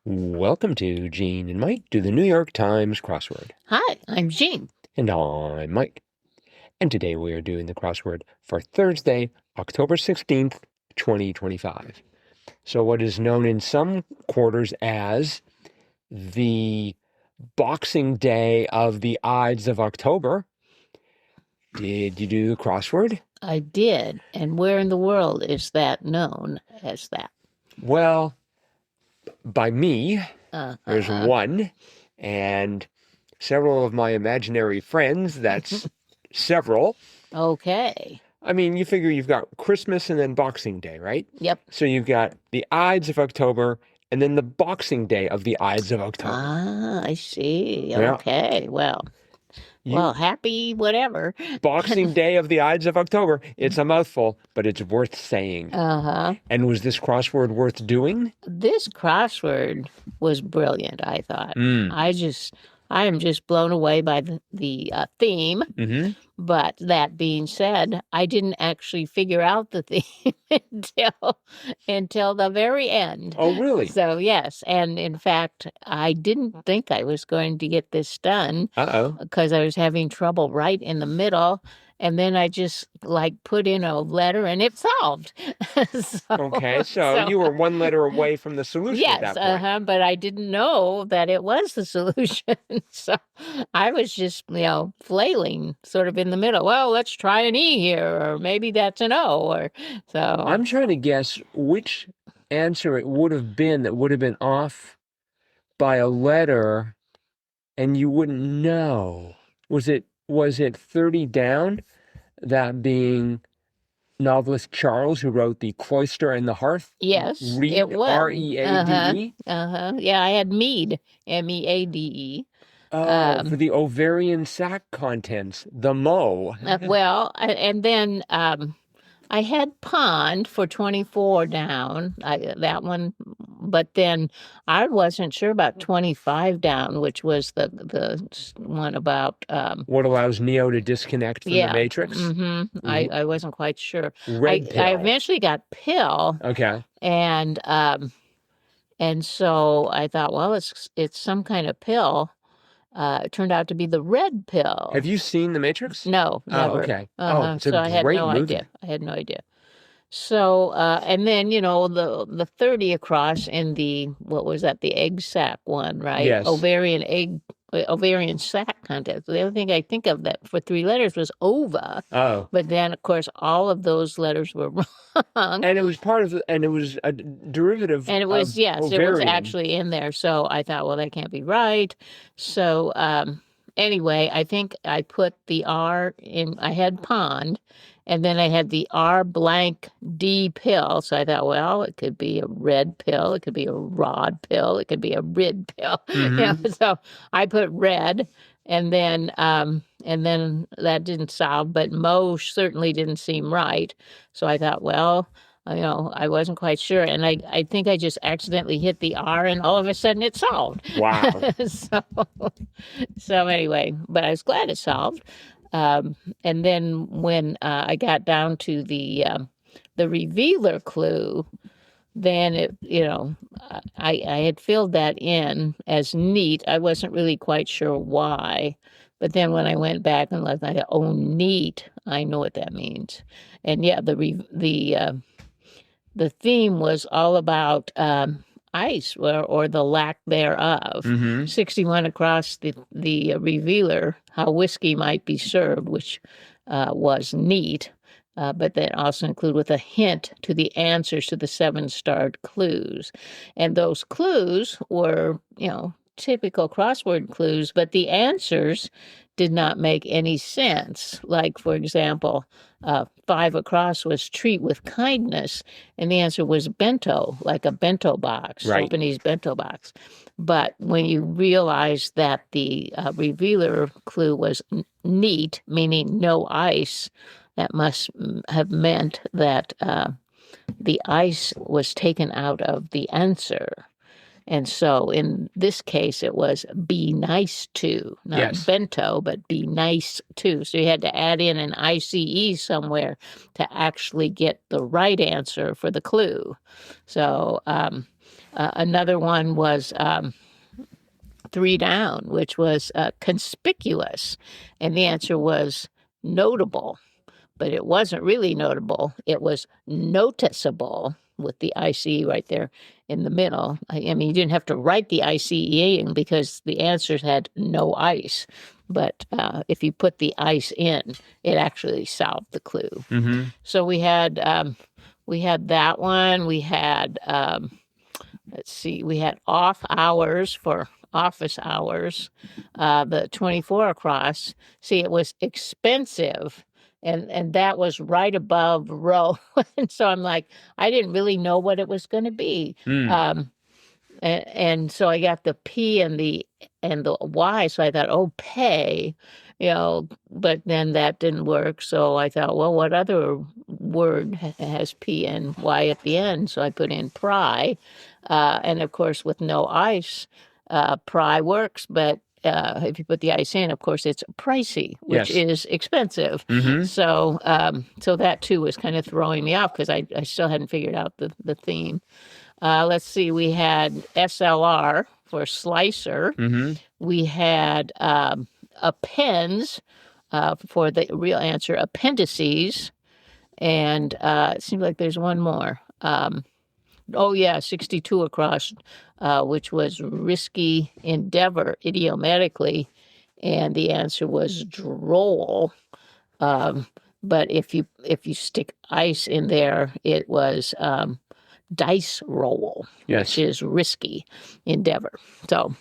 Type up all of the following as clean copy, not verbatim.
Welcome to Gene and Mike do the New York Times crossword. Hi, I'm Jean. And I'm Mike. And today we are doing the crossword for Thursday, October 16th, 2025. So what is known in some quarters as the Boxing Day of the Ides of October. Did you do the crossword? I did. And where in the world is that known as that? Well, by me, there's one, and several of my imaginary friends, that's several. Okay. I mean, you figure you've got Christmas and then Boxing Day, right? Yep. So you've got the Ides of October and then the Boxing Day of the Ides of October. Ah, I see. Yeah. Okay. Well, happy whatever. Boxing Day of the Ides of October. It's a mouthful, but it's worth saying. And was this crossword worth doing? This crossword was brilliant, I thought. I am just blown away by the theme. But that being said, I didn't actually figure out the theme until the very end. Oh, really? So, yes. And in fact, I didn't think I was going to get this done. Because I was having trouble right in the middle. And then I just put in a letter and it solved. So you were one letter away from the solution at that point. But I didn't know that it was the solution. So I was just, flailing sort of in the middle. Well, let's try an E here, or maybe that's an O. I'm trying to guess which answer it would have been that would have been off by a letter and you wouldn't know. Was it 30 down, that being novelist Charles, who wrote The Cloister and the Hearth? Yes, it was. R-E-A-D-E? Yeah, I had Meade, M-E-A-D-E. For the ovarian sac contents, the Mo. And then I had pond for 24 down, that one, but then I wasn't sure about 25 down, which was the one about... what allows Neo to disconnect from the Matrix? I wasn't quite sure. REDPILL. I eventually got pill. Okay. And so I thought, well, it's some kind of pill. It turned out to be the red pill. Have you seen The Matrix? No, never. Oh, okay. It's a great movie. I had no idea. So, and then, the 30 across in the, what was that, the egg sac one, right? Yes. Ovarian sac contest. The other thing I think of that for 3 letters was ova. Oh. But then, of course, all of those letters were wrong. And it was it was a derivative. And it was, of yes, ovarian. It was actually in there. So I thought, well, that can't be right. So anyway, I think I put the R in, I had pond, and then I had the R blank D pill. So I thought, well, it could be a red pill, it could be a rod pill, it could be a rid pill. So I put red, and then that didn't solve, but Mo certainly didn't seem right. So I thought, well, I wasn't quite sure. And I think I just accidentally hit the R, and all of a sudden it solved. Wow. So anyway, but I was glad it solved. And then when I got down to the revealer clue, then I had filled that in as neat. I wasn't really quite sure why. But then when I went back and looked, I thought, oh, neat, I know what that means. And yeah, the theme was all about ice or the lack thereof. 61 across the revealer, how whiskey might be served, which was neat, but that also included with a hint to the answers to the 7-starred clues. And those clues were, typical crossword clues, but the answers did not make any sense. Like, for example, 5 across was treat with kindness, and the answer was bento, like a bento box, Japanese bento box. But when you realize that the revealer clue was neat, meaning no ice, that must have meant that the ice was taken out of the answer. And so in this case, it was be nice to, not bento, but be nice to. So you had to add in an ICE somewhere to actually get the right answer for the clue. So Another one was 3 down, which was conspicuous. And the answer was notable. But it wasn't really notable. It was noticeable with the ICE right there in the middle. I mean, you didn't have to write the ICE because the answers had no ice. But if you put the ice in, it actually solved the clue. Mm-hmm. So we had that one. We had, let's see, we had off hours for office hours. The 24 across. See, it was expensive. And that was right above row. And so I'm like, I didn't really know what it was going to be. And so I got the P and the Y. So I thought, oh, pay, but then that didn't work. So I thought, well, what other word has P and Y at the end? So I put in pry. And of course, with no ice, pry works, but if you put the ice in, of course, it's pricey, which is expensive. Mm-hmm. So that too was kind of throwing me off because I still hadn't figured out the theme. Let's see, we had SLR for slicer. Mm-hmm. We had appends for the real answer, appendices, and it seems like there's one more. 62 across, which was risky endeavor idiomatically, and the answer was droll. But if you stick ice in there, it was dice roll, which is risky endeavor. So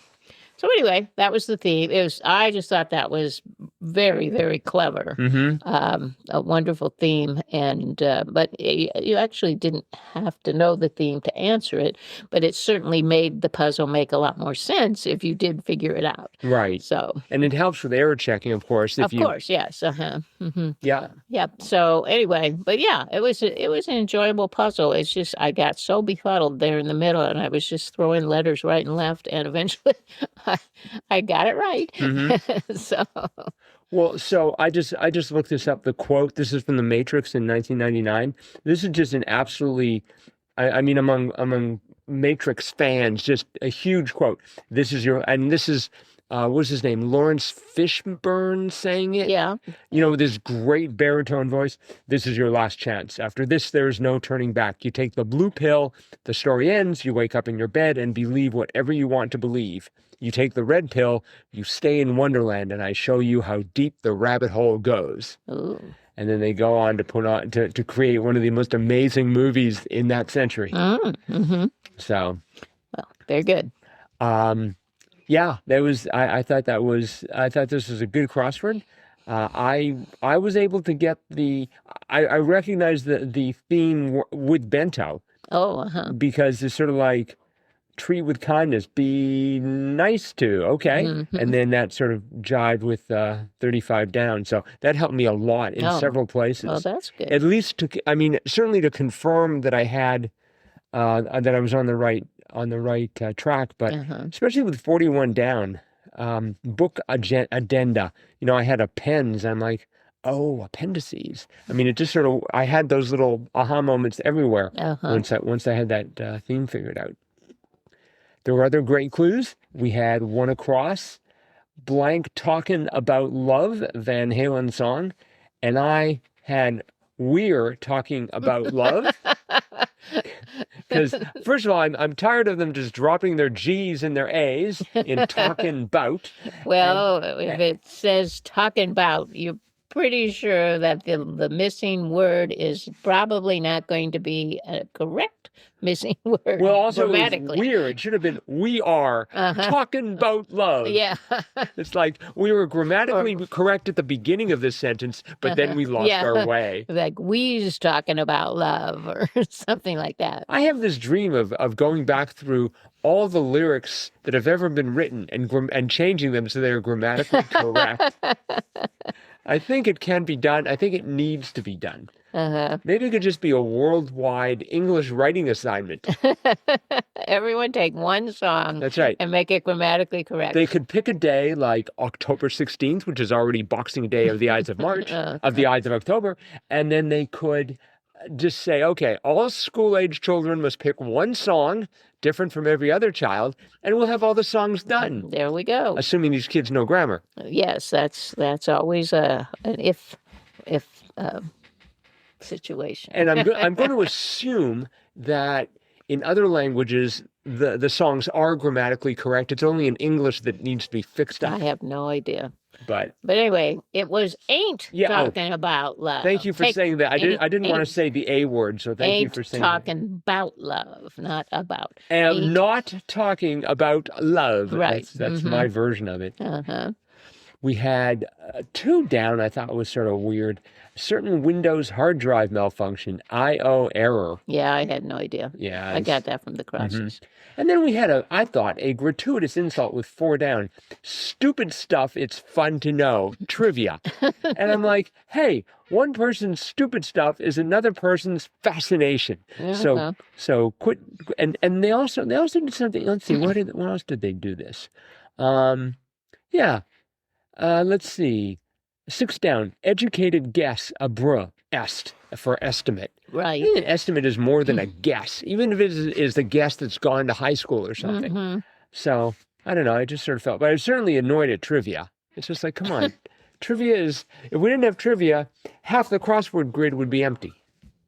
anyway, that was the theme. I just thought that was very, very clever. Mm-hmm. A wonderful theme, and but you actually didn't have to know the theme to answer it, but it certainly made the puzzle make a lot more sense if you did figure it out. Right. So, and it helps with error checking, of course. Of course, yes. Mm-hmm. Yeah. Yep. So anyway, but yeah, it was an enjoyable puzzle. It's just I got so befuddled there in the middle, and I was just throwing letters right and left, and eventually I got it right. Mm-hmm. So I just looked this up. The quote. This is from The Matrix in 1999. This is just an absolutely, I mean, among Matrix fans, just a huge quote. This is what's his name? Lawrence Fishburne saying it. Yeah. With this great baritone voice. This is your last chance. After this, there is no turning back. You take the blue pill. The story ends. You wake up in your bed and believe whatever you want to believe. You take the red pill. You stay in Wonderland, and I show you how deep the rabbit hole goes. Ooh. And then they go on to create one of the most amazing movies in that century. Mm-hmm. So, well, very good. Yeah, that was. I thought this was a good crossword. I was able to get I recognized the theme with bento. Oh, because it's sort of like treat with kindness, be nice to, okay, Mm-hmm. and then that sort of jived with 35 down. So that helped me a lot in several places. Oh, that's good. At least certainly to confirm that I had that I was on the right track, but especially with 41 down, book addenda. I had appends. I'm like, oh, appendices. I mean, it just sort of, I had those little aha moments everywhere once I had that theme figured out. There were other great clues. We had one across, blank talking about love, Van Halen song, and I had we're talking about love. Because first of all, I'm tired of them just dropping their G's and their A's in talking about. Well, if it says talking about, you're pretty sure that the missing word is probably not going to be a correct missing word. Well, also grammatically. It was weird. It should have been we are talking about love. Yeah. It's like we were grammatically correct at the beginning of this sentence, but then we lost our way. Like we's talking about love or something like that. I have this dream of going back through all the lyrics that have ever been written and changing them so they're grammatically correct. I think it can be done. I think it needs to be done. Maybe it could just be a worldwide English writing assignment. Everyone take one song. That's right. And make it grammatically correct. They could pick a day like October 16th, which is already Boxing Day of the Ides of March, of the Ides of October, and then they could just say, okay, all school-age children must pick one song different from every other child, and we'll have all the songs done, There we go. assuming these kids know grammar. Yes, that's always an if situation. And I'm going to assume that in other languages, the songs are grammatically correct. It's only in English that needs to be fixed I up. have no idea. But anyway, it was ain't talking about love. thank you for saying that. I didn't want to say the A word, so thank you for saying that. Ain't talking about love, not about. And not talking about love. Right. That's my version of it. Uh-huh. We had 2 down. I thought was sort of weird. Certain Windows hard drive malfunction, I/O error. Yeah, I had no idea. Yeah, I got that from the crosses. And then we had I thought, a gratuitous insult with 4 down. Stupid stuff it's fun to know. Trivia. And I'm like, hey, one person's stupid stuff is another person's fascination. So quit. And they also did something. Let's see, what else did they do this? Let's see. 6 down. Educated guess, est for estimate. Right. An estimate is more than a guess, even if it is the guess that's gone to high school or something. So, I don't know, I just sort of felt, but I was certainly annoyed at trivia. It's just like, come on. Trivia is, if we didn't have trivia, half the crossword grid would be empty.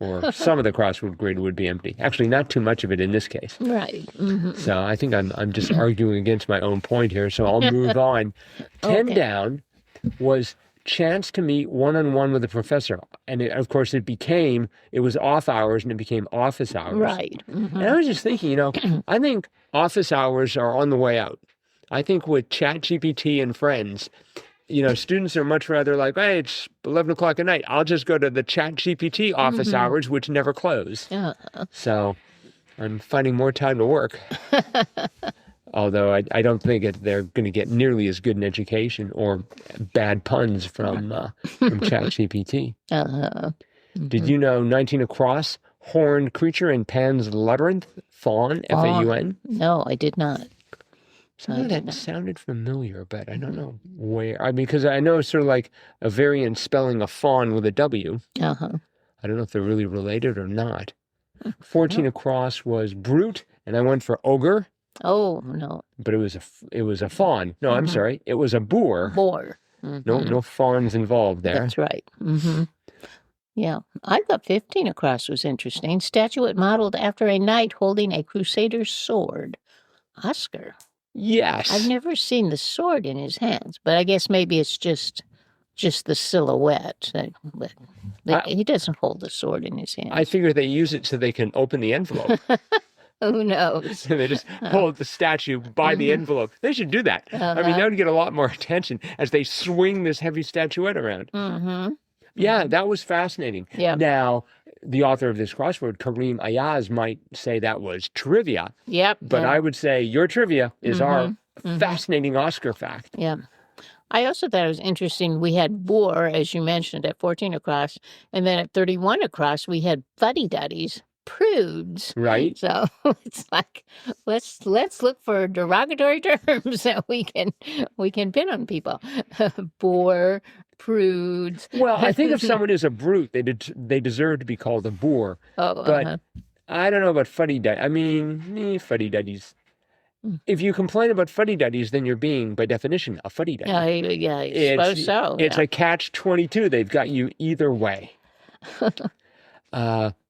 Or some of the crossword grid would be empty. Actually, not too much of it in this case. Right. So I think I'm just arguing against my own point here, so I'll move on. 10 down was chance to meet one-on-one with a professor. And of course, it was off hours and it became office hours. Right. And I was just thinking, I think office hours are on the way out. I think with ChatGPT and friends, students are much rather like, hey, it's 11 o'clock at night. I'll just go to the ChatGPT office hours, which never close. So I'm finding more time to work. Although I don't think they're going to get nearly as good an education or bad puns from ChatGPT. Did you know 19 across, horned creature in Pan's Labyrinth, faun, F-A-U-N? No, I did not. That sounded familiar, but I don't know where. I mean, because I know it's sort of like a variant spelling of fawn with a W. I don't know if they're really related or not. 14 across was brute, and I went for ogre. Oh, no. But it was a fawn. No, I'm sorry. It was a boar. Boar. No fawns involved there. That's right. Yeah. I thought 15 across was interesting. Statuette modeled after a knight holding a crusader's sword. Oscar. Yes. I've never seen the sword in his hands, but I guess maybe it's just the silhouette. He doesn't hold the sword in his hands. I figure they use it so they can open the envelope. Who knows? They just hold the statue by the envelope. They should do that. I mean, that would get a lot more attention as they swing this heavy statuette around. Yeah, that was fascinating. Yeah. Now, the author of this crossword, Kareem Ayas, might say that was trivia. Yep. But I would say your trivia is our fascinating Oscar fact. Yeah. I also thought it was interesting. We had boar, as you mentioned, at 14 across. And then at 31 across, we had fuddy-duddies. Prudes, right? So it's like let's look for derogatory terms that we can pin on people. Boor, prudes. Well, I think if someone is a brute, they deserve to be called a boor. But I don't know about fuddy-duddies. I mean, fuddy-duddies. If you complain about fuddy-duddies, then you're being, by definition, a fuddy-duddy. Yeah, I suppose so. It's a catch-22. They've got you either way.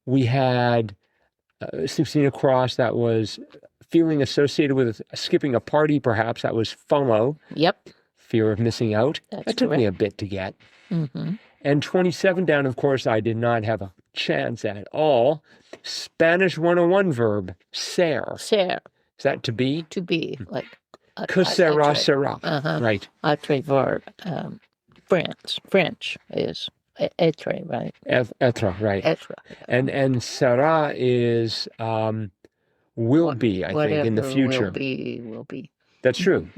We had 16 across. That was feeling associated with skipping a party, perhaps. That was FOMO. Yep. Fear of missing out. That took me a bit to get. And 27 down, of course, I did not have a chance at all. Spanish 101 verb, ser. Ser. Is that to be? To be, like. Que sera, sera. Right. Atre verb. French is être, right? Être, right. Être. And sera is will be, I think, in the future. Will be. That's true.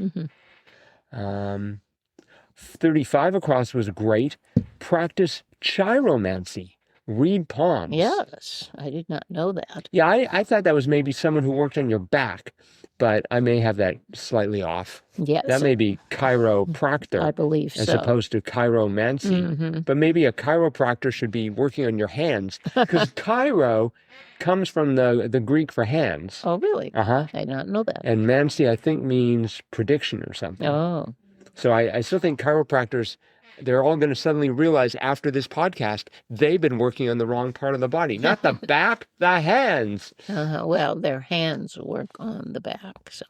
35 across was great. Practice chiromancy, Read palms. Yes, I did not know that. Yeah, I thought that was maybe someone who worked on your back, but I may have that slightly off. Yes, That may be chiropractor I believe as so. opposed to chiromancy. But maybe a chiropractor should be working on your hands because chiro comes from the Greek for hands. Oh, really? Uh-huh. I did not know that. And mancy, I think, means prediction or something. Oh, So I still think chiropractors, they're all going to suddenly realize after this podcast, they've been working on the wrong part of the body. Not the back, the hands. well, their hands work on the back, so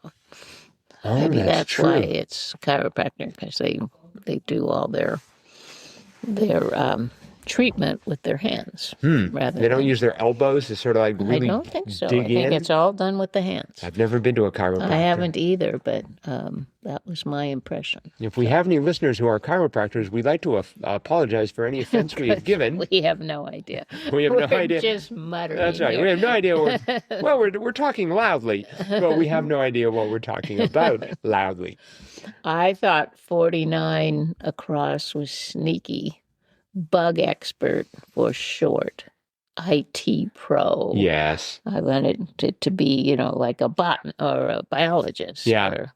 Oh, maybe that's true. why it's chiropractor, because they do all their treatment with their hands. Rather They don't than, use their elbows to sort of like really I don't think so. I dig think in. it's all done with the hands. I've never been to a chiropractor. I haven't either, but that was my impression. If we have any listeners who are chiropractors, we'd like to apologize for any offense we have given. We have no idea. We have no We're idea. just muttering. That's right. here. We have no idea. We're talking loudly, but we have no idea what we're talking about loudly. I thought 49 across was sneaky. Bug expert for short. IT pro. Yes. I wanted it to be, like a botan or a biologist. Yeah. Or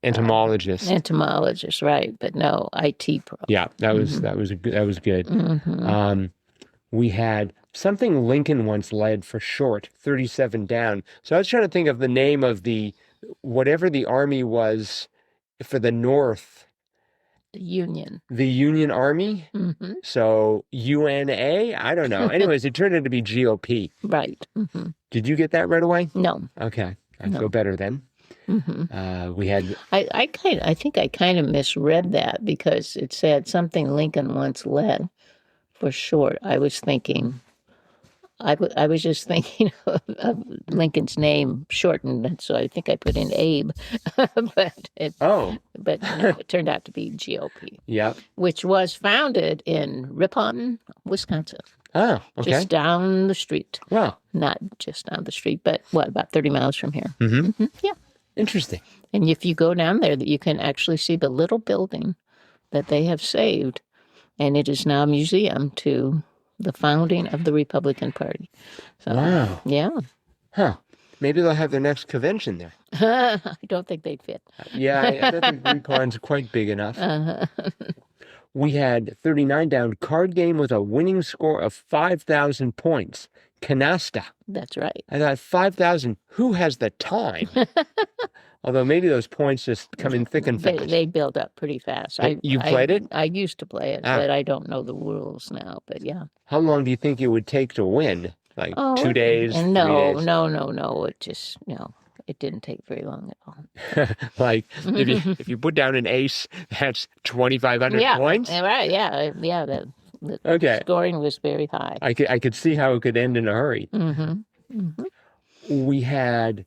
Entomologist. entomologist, right? But no, IT pro. Yeah, that was good. We had something Lincoln once led for short, 37 down. So I was trying to think of the name of whatever the army was for the North. The Union. The Union Army? Mm-hmm. So UNA? I don't know. Anyways, it turned out to be GOP. Right. Mm-hmm. Did you get that right away? No. Okay. I No. feel better then. Mm-hmm. We had... I think I kind of misread that because it said something Lincoln once led for short. I was thinking... I was just thinking of Lincoln's name shortened, and so I think I put in Abe, but no, it turned out to be GOP. Yeah. Which was founded in Ripon, Wisconsin. Oh, okay. Just down the street. Wow. Not just down the street, but about 30 miles from here. Mm-hmm. Yeah. Interesting. And if you go down there, you can actually see the little building that they have saved, and it is now a museum to the founding of the Republican Party. So, wow. Yeah. Huh. Maybe they'll have their next convention there. I don't think they'd fit. Yeah, I don't think Recon's quite big enough. We had 39 down, card game with a winning score of 5,000 points. Canasta. That's right. I thought 5,000, who has the time? Although maybe those points just come in thick and fast. They build up pretty fast. You played it? I used to play it, but I don't know the rules now. But yeah. How long do you think it would take to win? Like 2 days? No, 3 days? no. It just, it didn't take very long at all. Like, if you put down an ace, that's 2,500 points? Right, yeah. The scoring was very high. I could see how it could end in a hurry. Mm-hmm. Mm-hmm. We had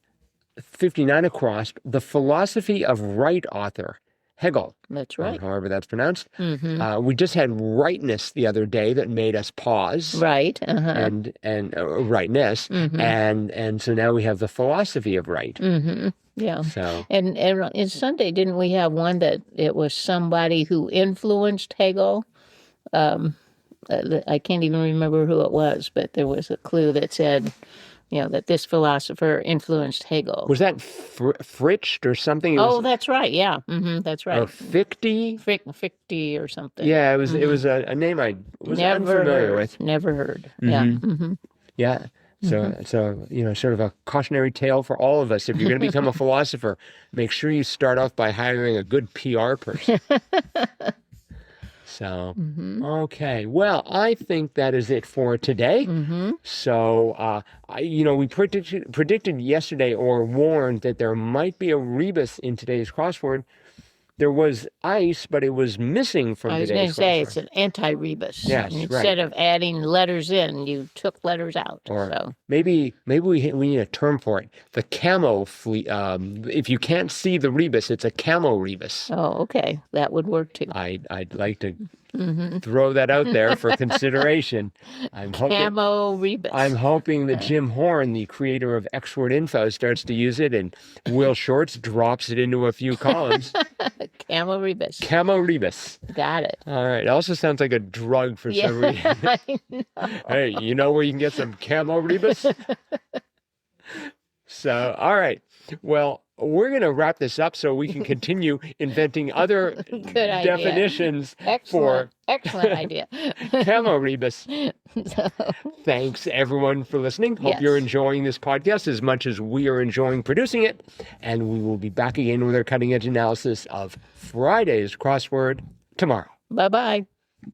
59 across, the philosophy of right author, Hegel. That's right. However that's pronounced. Mm-hmm. We just had rightness the other day that made us pause. Right. And rightness. Mm-hmm. And so now we have the philosophy of right. Mm-hmm. Yeah. So and in Sunday, didn't we have one that it was somebody who influenced Hegel? I can't even remember who it was, but there was a clue that said, that this philosopher influenced Hegel. was that Fritsch or something? That's right. Yeah. Mm-hmm, that's right. Or Fichte? Fichte or something. Yeah, it was a name I was unfamiliar with. Never heard. Mm-hmm. Yeah. Mm-hmm. Yeah. So, sort of a cautionary tale for all of us. If you're going to become a philosopher, make sure you start off by hiring a good PR person. So, okay. Well, I think that is it for today. Mm-hmm. So, we predicted yesterday or warned that there might be a rebus in today's crossword. There was ice, but it was missing from today's crossword. I was going to say it's an anti-rebus. Yes, Instead of adding letters in, you took letters out. Or maybe we need a term for it. The camo fleet. If you can't see the rebus, it's a camo rebus. Oh, okay. That would work too. I'd like to throw that out there for consideration. Camo rebus. I'm hoping that Jim Horn, the creator of X-Word Info, starts to use it, and Will Shorts drops it into a few columns. Camel rebus. Camorebus. Got it. All right. It also sounds like a drug for some reason. I know. Hey, you know where you can get some Camorebus? So, all right. Well, we're going to wrap this up so we can continue inventing other Good idea. definitions Excellent. Excellent idea. Camorebus. So, Thanks, everyone, for listening. Hope you're Yes. enjoying this podcast as much as we are enjoying producing it. And we will be back again with our cutting edge analysis of Friday's crossword tomorrow. bye-bye.